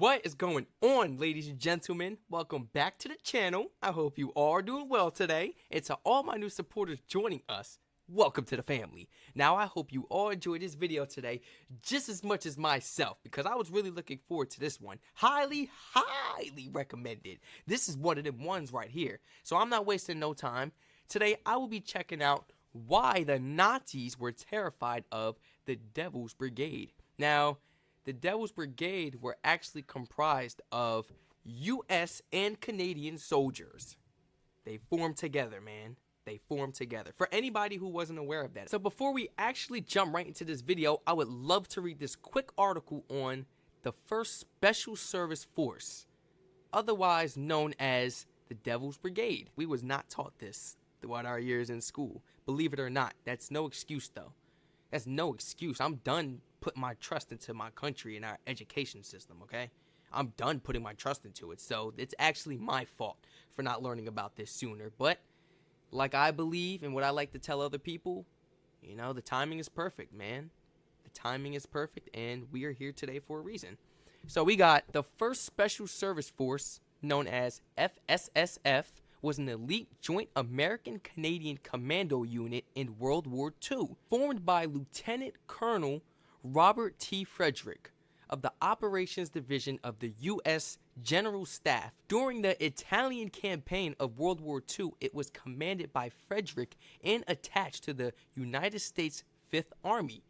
What is going on, ladies and gentlemen? Welcome back to the channel. I hope you all are doing well today. And to all my new supporters joining us, welcome to the family. Now, I hope you all enjoyed this video today just as much as myself, because I was really looking forward to this one. Highly recommended. This is one of them ones right here. So I'm not wasting no time. Today, I will be checking out why the Nazis were terrified of the Devil's Brigade. Now, the Devil's Brigade were actually comprised of U.S. and Canadian soldiers. They formed together, man. They formed together. For anybody who wasn't aware of that. So before we actually jump right into this video, I would love to read this quick article on the 1st Special Service Force, otherwise known as the Devil's Brigade. We was not taught this throughout our years in school. Believe it or not, that's no excuse though. That's no excuse. I'm done putting my trust into my country and our education system, okay? I'm done putting my trust into it. So it's actually my fault for not learning about this sooner. But like I believe and what I like to tell other people, you know, the timing is perfect, man. The timing is perfect, and we are here today for a reason. So we got the 1st Special Service Force, known as FSSF, was an elite joint American-Canadian commando unit in World War II, formed by Lieutenant Colonel Robert T. Frederick of the Operations Division of the U.S. General Staff. During the Italian campaign of World War II, it was commanded by Frederick and attached to the United States Fifth Army.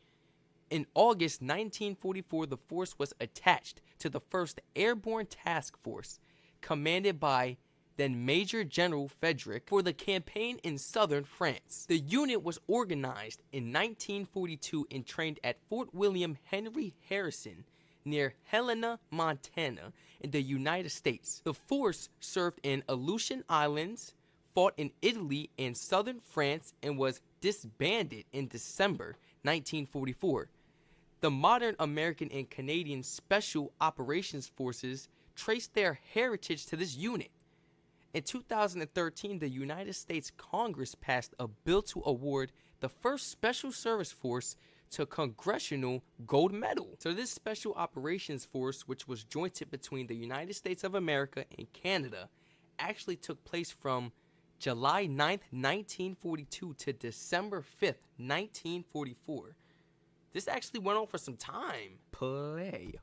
In August 1944, the force was attached to the 1st Airborne Task Force, commanded by then Major General Frederick, for the campaign in southern France. The unit was organized in 1942 and trained at Fort William Henry Harrison near Helena, Montana, in the United States. The force served in Aleutian Islands, fought in Italy and southern France, and was disbanded in December 1944. The modern American and Canadian Special Operations Forces traced their heritage to this unit. In 2013, the United States Congress passed a bill to award the 1st Special Service Force to Congressional Gold Medal. So this Special Operations Force, which was jointed between the United States of America and Canada, actually took place from July 9th, 1942 to December 5th, 1944. This actually went on for some time. Play.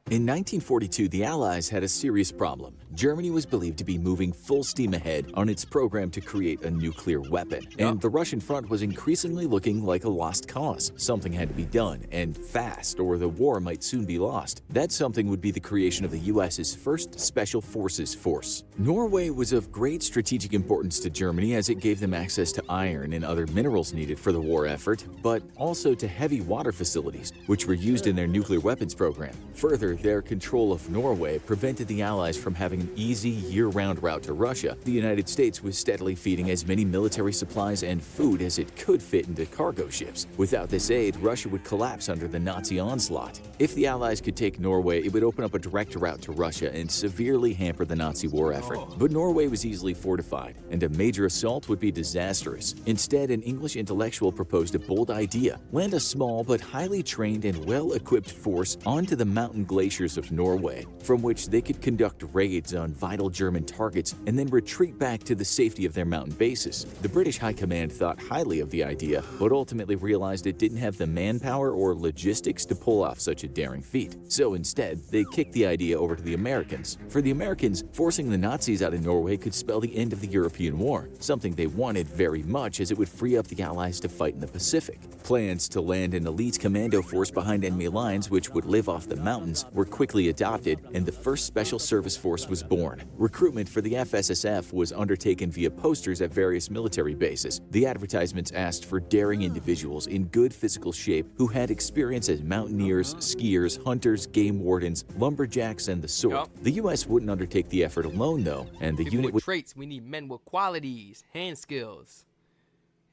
In 1942, the Allies had a serious problem. Germany was believed to be moving full steam ahead on its program to create a nuclear weapon, and the Russian front was increasingly looking like a lost cause. Something had to be done, and fast, or the war might soon be lost. That something would be the creation of the US's 1st Special Forces Force. Norway was of great strategic importance to Germany as it gave them access to iron and other minerals needed for the war effort, but also to heavy water facilities, which were used in their nuclear weapons program. Further, their control of Norway prevented the Allies from having an easy year-round route to Russia. The United States was steadily feeding as many military supplies and food as it could fit into cargo ships. Without this aid, Russia would collapse under the Nazi onslaught. If the Allies could take Norway, it would open up a direct route to Russia and severely hamper the Nazi war effort. But Norway was easily fortified, and a major assault would be disastrous. Instead, an English intellectual proposed a bold idea: land a small but highly trained and well-equipped force onto the mountain glaciers of Norway, from which they could conduct raids on vital German targets and then retreat back to the safety of their mountain bases. The British High Command thought highly of the idea, but ultimately realized it didn't have the manpower or logistics to pull off such a daring feat. So instead, they kicked the idea over to the Americans. For the Americans, forcing the Nazis out of Norway could spell the end of the European War, something they wanted very much as it would free up the Allies to fight in the Pacific. Plans to land an elite commando force behind enemy lines, which would live off the mountains, were quickly adopted, and the 1st Special Service Force was born. Recruitment for the FSSF was undertaken via posters at various military bases. The advertisements asked for daring individuals in good physical shape who had experience as mountaineers, skiers, hunters, game wardens, lumberjacks, and the sort. The U.S. wouldn't undertake the effort alone, though, and the unit with traits. We need men with qualities, hand skills,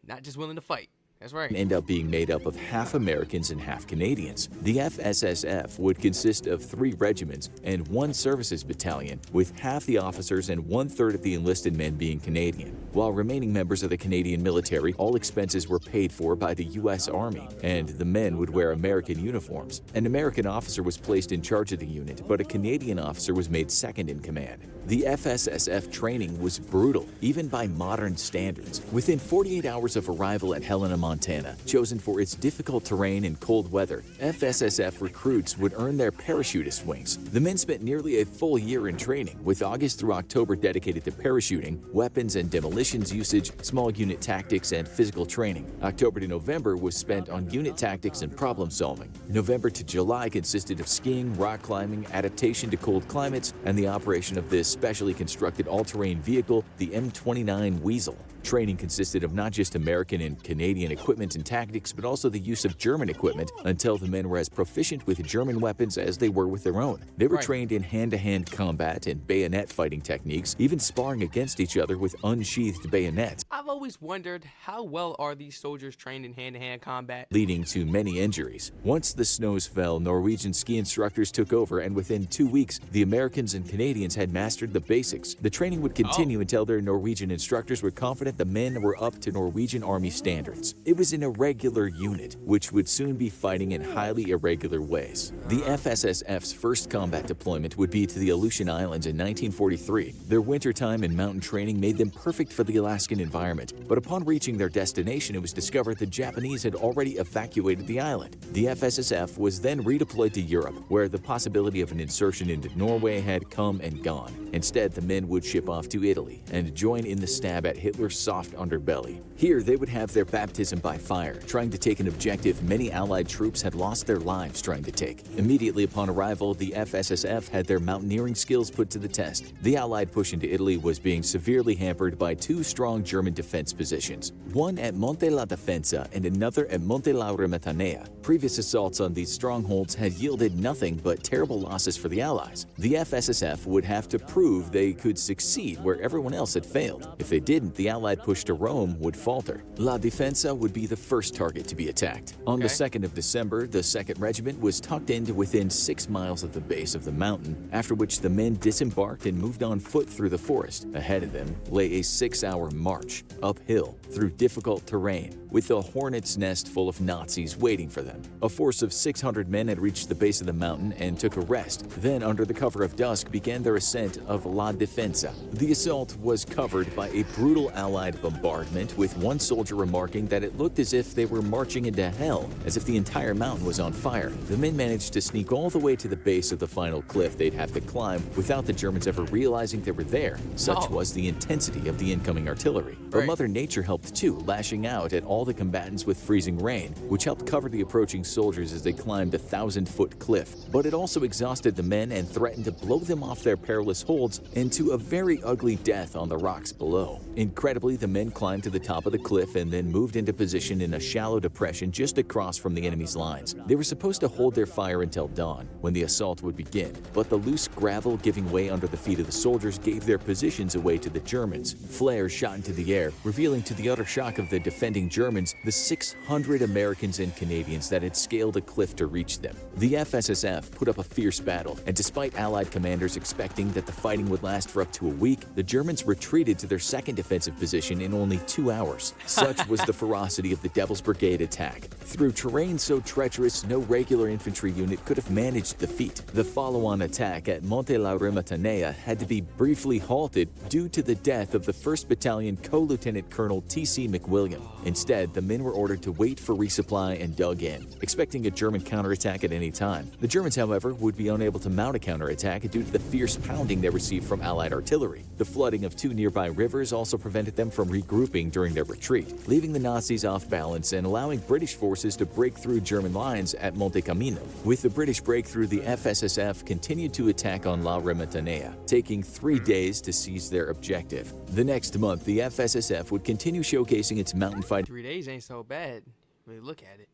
not just willing to fight. That's right. End up being made up of half Americans and half Canadians. The FSSF would consist of 3 regiments and 1 services battalion, with half the officers and 1/3 of the enlisted men being Canadian. While remaining members of the Canadian military, all expenses were paid for by the U.S. Army, and the men would wear American uniforms. An American officer was placed in charge of the unit, but a Canadian officer was made second in command. The FSSF training was brutal, even by modern standards. Within 48 hours of arrival at Helena, Montana, chosen for its difficult terrain and cold weather, FSSF recruits would earn their parachutist wings. The men spent nearly a full year in training, with August through October dedicated to parachuting, weapons and demolitions usage, small unit tactics, and physical training. October to November was spent on unit tactics and problem solving. November to July consisted of skiing, rock climbing, adaptation to cold climates, and the operation of this specially constructed all-terrain vehicle, the M29 Weasel. Training consisted of not just American and Canadian equipment and tactics, but also the use of German equipment until the men were as proficient with German weapons as they were with their own. They were trained in hand-to-hand combat and bayonet fighting techniques, even sparring against each other with unsheathed bayonets. I've always wondered, how well are these soldiers trained in hand-to-hand combat? Leading to many injuries. Once the snows fell, Norwegian ski instructors took over, and within 2 weeks, the Americans and Canadians had mastered the basics. The training would continue until their Norwegian instructors were confident the men were up to Norwegian Army standards. It was an irregular unit, which would soon be fighting in highly irregular ways. The FSSF's first combat deployment would be to the Aleutian Islands in 1943. Their wintertime and mountain training made them perfect for the Alaskan environment, but upon reaching their destination, it was discovered the Japanese had already evacuated the island. The FSSF was then redeployed to Europe, where the possibility of an insertion into Norway had come and gone. Instead, the men would ship off to Italy and join in the stab at Hitler's soft underbelly. Here, they would have their baptism by fire, trying to take an objective many Allied troops had lost their lives trying to take. Immediately upon arrival, the FSSF had their mountaineering skills put to the test. The Allied push into Italy was being severely hampered by 2 strong German defense positions, one at Monte La Defensa and another at Monte La Defensa. Previous assaults on these strongholds had yielded nothing but terrible losses for the Allies. The FSSF would have to prove they could succeed where everyone else had failed. If they didn't, the Allied push to Rome would falter. La Defensa would be the first target to be attacked. On the 2nd of December, the 2nd Regiment was tucked into within 6 miles of the base of the mountain, after which the men disembarked and moved on foot through the forest. Ahead of them lay a 6-hour march, uphill, through difficult terrain, with a hornet's nest full of Nazis waiting for them. A force of 600 men had reached the base of the mountain and took a rest. Then, under the cover of dusk, began their ascent of La Defensa. The assault was covered by a brutal Allied bombardment, with one soldier remarking that it looked as if they were marching into hell, as if the entire mountain was on fire. The men managed to sneak all the way to the base of the final cliff they'd have to climb without the Germans ever realizing they were there. Such was the intensity of the incoming artillery. But Mother Nature helped too, lashing out at all the combatants with freezing rain, which helped cover the approaching soldiers as they climbed a 1,000-foot cliff. But it also exhausted the men and threatened to blow them off their perilous holds into a very ugly death on the rocks below. Incredibly, the men climbed to the top of the cliff and then moved into position in a shallow depression just across from the enemy's lines. They were supposed to hold their fire until dawn, when the assault would begin, but the loose gravel giving way under the feet of the soldiers gave their positions away to the Germans. Flares shot into the air, revealing to the utter shock of the defending Germans the 600 Americans and Canadians that had scaled a cliff to reach them. The FSSF put up a fierce battle, and despite Allied commanders expecting that the fighting would last for up to a week, the Germans retreated to their second defensive position in only 2 hours. Such was the ferocity of the Devil's Brigade attack. Through terrain so treacherous, no regular infantry unit could have managed the feat. The follow-on attack at Monte La Defensa had to be briefly halted due to the death of the 1st Battalion Co-Lieutenant Colonel T.C. McWilliam. Instead, the men were ordered to wait for resupply and dug in, expecting a German counterattack at any time. The Germans, however, would be unable to mount a counterattack due to the fierce pounding they received from Allied artillery. The flooding of 2 nearby rivers also prevented them from regrouping during their retreat, leaving the Nazis off balance and allowing British forces to break through German lines at Monte Camino. With the British breakthrough, the FSSF continued to attack on La Defensa, taking 3 days to seize their objective. The next month, the FSSF would continue showcasing its mountain fighting 3 days ain't so bad when you look at it.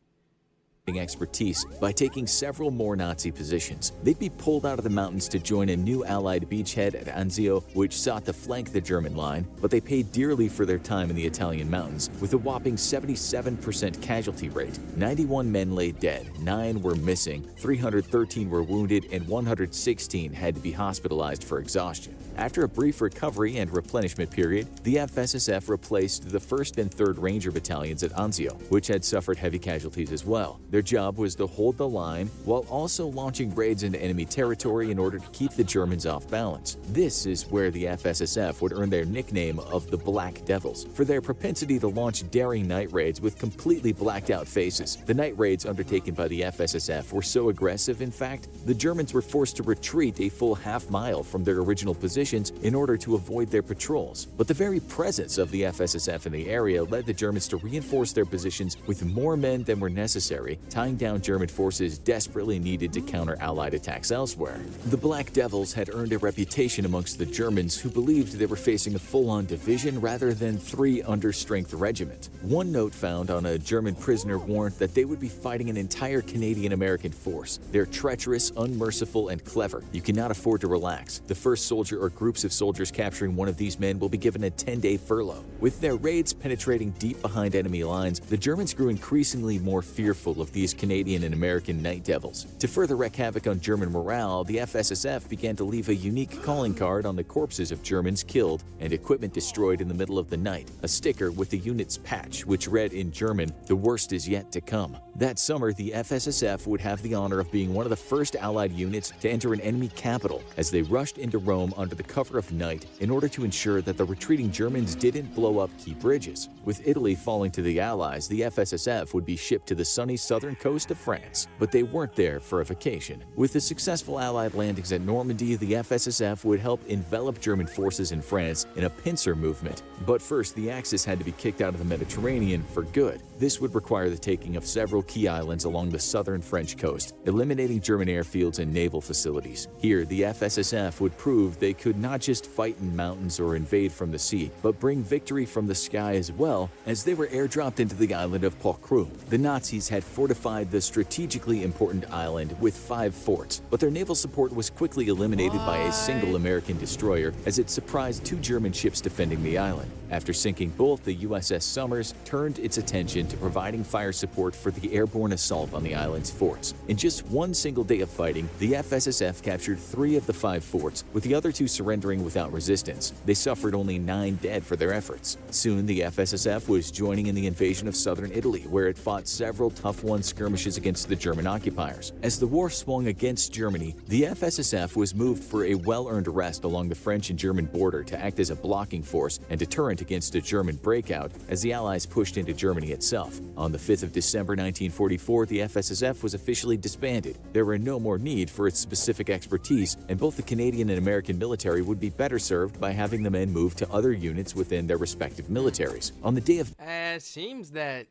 sniping expertise by taking several more Nazi positions. They'd be pulled out of the mountains to join a new Allied beachhead at Anzio, which sought to flank the German line, but they paid dearly for their time in the Italian mountains, with a whopping 77% casualty rate. 91 men lay dead, 9 were missing, 313 were wounded, and 116 had to be hospitalized for exhaustion. After a brief recovery and replenishment period, the FSSF replaced the 1st and 3rd Ranger battalions at Anzio, which had suffered heavy casualties as well. Their job was to hold the line while also launching raids into enemy territory in order to keep the Germans off balance. This is where the FSSF would earn their nickname of the Black Devils, for their propensity to launch daring night raids with completely blacked out faces. The night raids undertaken by the FSSF were so aggressive, in fact, the Germans were forced to retreat a full half-mile from their original positions in order to avoid their patrols. But the very presence of the FSSF in the area led the Germans to reinforce their positions with more men than were necessary, tying down German forces desperately needed to counter Allied attacks elsewhere. The Black Devils had earned a reputation amongst the Germans, who believed they were facing a full-on division rather than 3 under-strength regiment. One note found on a German prisoner warned that they would be fighting an entire Canadian-American force. They're treacherous, unmerciful, and clever. You cannot afford to relax. The first soldier or groups of soldiers capturing one of these men will be given a 10-day furlough. With their raids penetrating deep behind enemy lines, the Germans grew increasingly more fearful of these Canadian and American Night Devils. To further wreak havoc on German morale, the FSSF began to leave a unique calling card on the corpses of Germans killed and equipment destroyed in the middle of the night, a sticker with the unit's patch, which read in German, "The worst is yet to come." That summer, the FSSF would have the honor of being one of the first Allied units to enter an enemy capital as they rushed into Rome under the cover of night in order to ensure that the retreating Germans didn't blow up key bridges. With Italy falling to the Allies, the FSSF would be shipped to the sunny southern coast of France, but they weren't there for a vacation. With the successful Allied landings at Normandy, the FSSF would help envelop German forces in France in a pincer movement. But first, the Axis had to be kicked out of the Mediterranean for good. This would require the taking of several key islands along the southern French coast, eliminating German airfields and naval facilities. Here, the FSSF would prove they could not just fight in mountains or invade from the sea, but bring victory from the sky as well, as they were airdropped into the island of Pocru. The Nazis had fortified the strategically important island with 5 forts, but their naval support was quickly eliminated by a single American destroyer as it surprised 2 German ships defending the island. After sinking both, the USS Somers turned its attention to providing fire support for the airborne assault on the island's forts. In just one single day of fighting, the FSSF captured 3 of the 5 forts, with the other 2 surrendering without resistance. They suffered only 9 dead for their efforts. Soon, the FSSF was joining in the invasion of southern Italy, where it fought several tough-won skirmishes against the German occupiers. As the war swung against Germany, the FSSF was moved for a well-earned rest along the French and German border to act as a blocking force and deterrent against a German breakout as the Allies pushed into Germany itself. On the 5th of December 1944, the FSSF was officially disbanded. There were no more need for its specific expertise, and both the Canadian and American military would be better served by having the men move to other units within their respective militaries. On the day of It seems that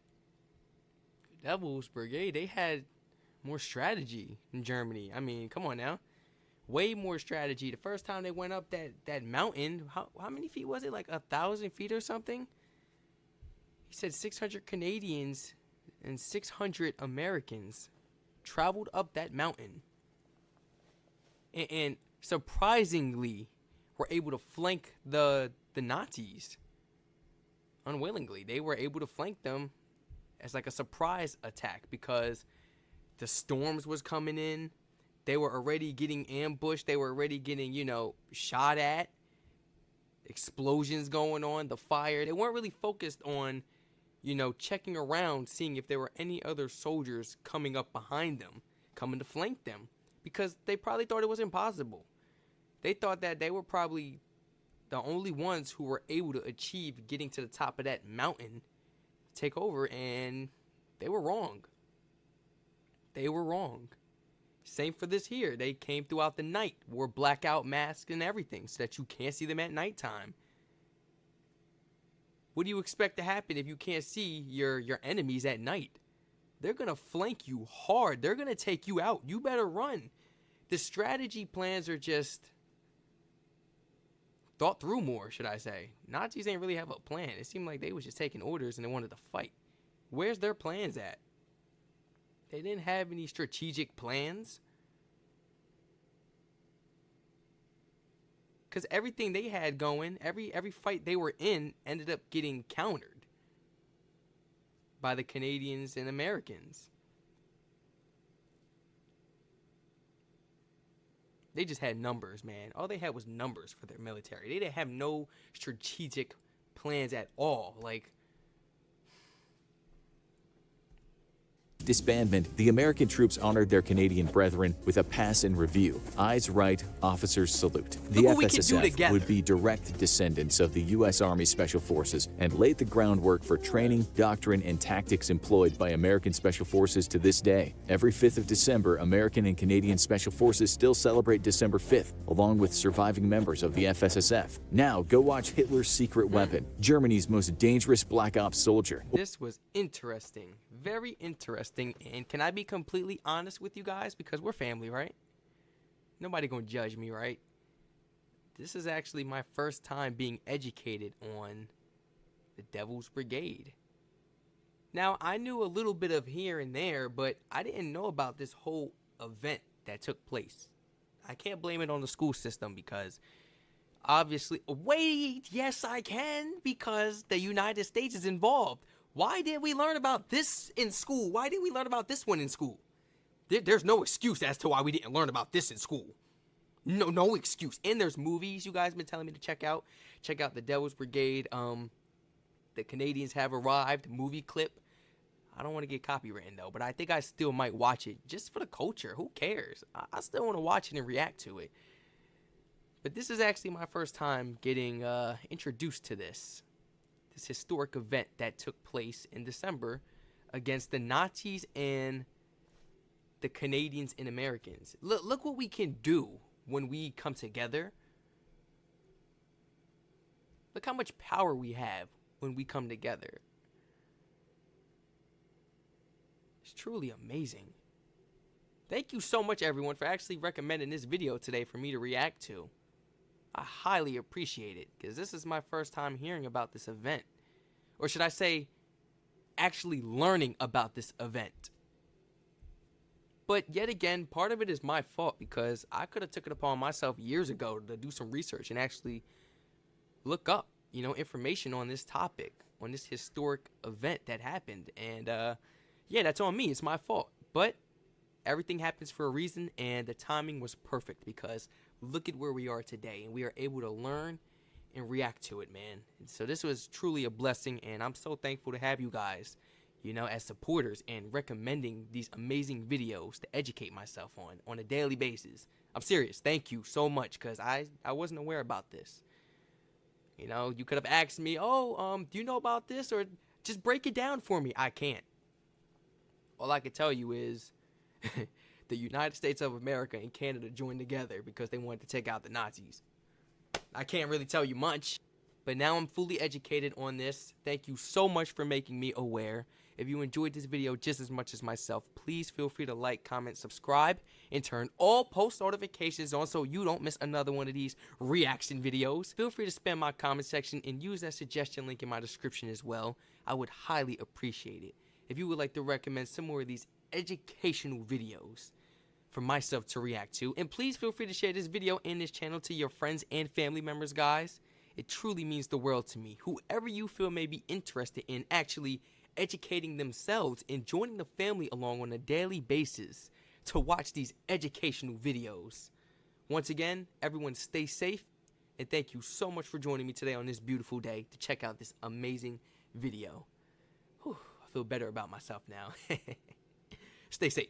Devils Brigade, they had more strategy in Germany. I mean, come on now. Way more strategy. The first time they went up that mountain, how many feet was it? Like 1,000 feet or something? He said 600 Canadians and 600 Americans traveled up that mountain. And surprisingly were able to flank the Nazis. Unwillingly. They were able to flank them as like a surprise attack because the storms was coming in. They were already getting ambushed. They were already getting, shot at. Explosions going on, the fire. They weren't really focused on, checking around, seeing if there were any other soldiers coming up behind them, coming to flank them, because they probably thought it was impossible. They thought that they were probably the only ones who were able to achieve getting to the top of that mountain, take over, and they were wrong. They were wrong. Same for this here. They came throughout the night, wore blackout masks and everything so that you can't see them at nighttime. What do you expect to happen if you can't see your enemies at night? They're going to flank you hard. They're going to take you out. You better run. The strategy plans are just thought through more, should I say. Nazis ain't really have a plan. It seemed like they was just taking orders and they wanted to fight. Where's their plans at? They didn't have any strategic plans. Because everything they had going, every fight they were in ended up getting countered by the Canadians and Americans. They just had numbers, man. All they had was numbers for their military. They didn't have no strategic plans at all. Like, Disbandment, the American troops honored their Canadian brethren with a pass in review. Eyes right, officers salute. The Look what we can do FSSF together. would be direct descendants of the U.S. Army Special Forces and laid the groundwork for training, doctrine, and tactics employed by American Special Forces to this day. Every 5th of December, American and Canadian Special Forces still celebrate December 5th, along with surviving members of the FSSF. Now, go watch Hitler's Secret Weapon, Germany's most dangerous Black Ops soldier. this was interesting. Very interesting. And can I be completely honest with you guys? Because we're family, right? Nobody gonna judge me, right? This is actually my first time being educated on the Devil's Brigade. Now, I knew a little bit of here and there, but I didn't know about this whole event that took place. I can't blame it on the school system because obviously... Wait, yes I can, because the United States is involved. Why did we learn about this in school? Why didn't we learn about this one in school? There's no excuse as to why we didn't learn about this in school. No excuse. And there's movies you guys been telling me to check out. Check out the Devil's Brigade. The Canadians have arrived. Movie clip. I don't want to get copywritten though, but I think I still might watch it just for the culture. Who cares? I still want to watch it and react to it. But this is actually my first time getting introduced to this historic event that took place in December against the Nazis and the Canadians and Americans. Look what we can do when we come together. Look how much power we have when we come together. It's truly amazing. Thank you so much, everyone, for actually recommending this video today for me to react to. I highly appreciate it, because this is my first time hearing about this event. Or should I say, actually learning about this event. But yet again, part of it is my fault, because I could have took it upon myself years ago to do some research and actually look up, information on this topic, on this historic event that happened. And yeah, that's on me. It's my fault. But everything happens for a reason, and the timing was perfect, because look at where we are today, and we are able to learn and react to it, man. And so this was truly a blessing, and I'm so thankful to have you guys, as supporters and recommending these amazing videos to educate myself on a daily basis. I'm serious. Thank you so much, because I wasn't aware about this. You could have asked me, do you know about this, or just break it down for me. I can't. All I can tell you is the United States of America and Canada joined together because they wanted to take out the Nazis. I can't really tell you much, but now I'm fully educated on this. Thank you so much for making me aware. If you enjoyed this video just as much as myself, please feel free to like, comment, subscribe, and turn all post notifications on so you don't miss another one of these reaction videos. Feel free to spam my comment section and use that suggestion link in my description as well. I would highly appreciate it. If you would like to recommend some more of these educational videos for myself to react to, and please feel free to share this video and this channel to your friends and family members, guys. It truly means the world to me. Whoever you feel may be interested in actually educating themselves and joining the family along on a daily basis to watch these educational videos. Once again, everyone stay safe, and thank you so much for joining me today on this beautiful day to check out this amazing video. Whew, I feel better about myself now. Stay safe.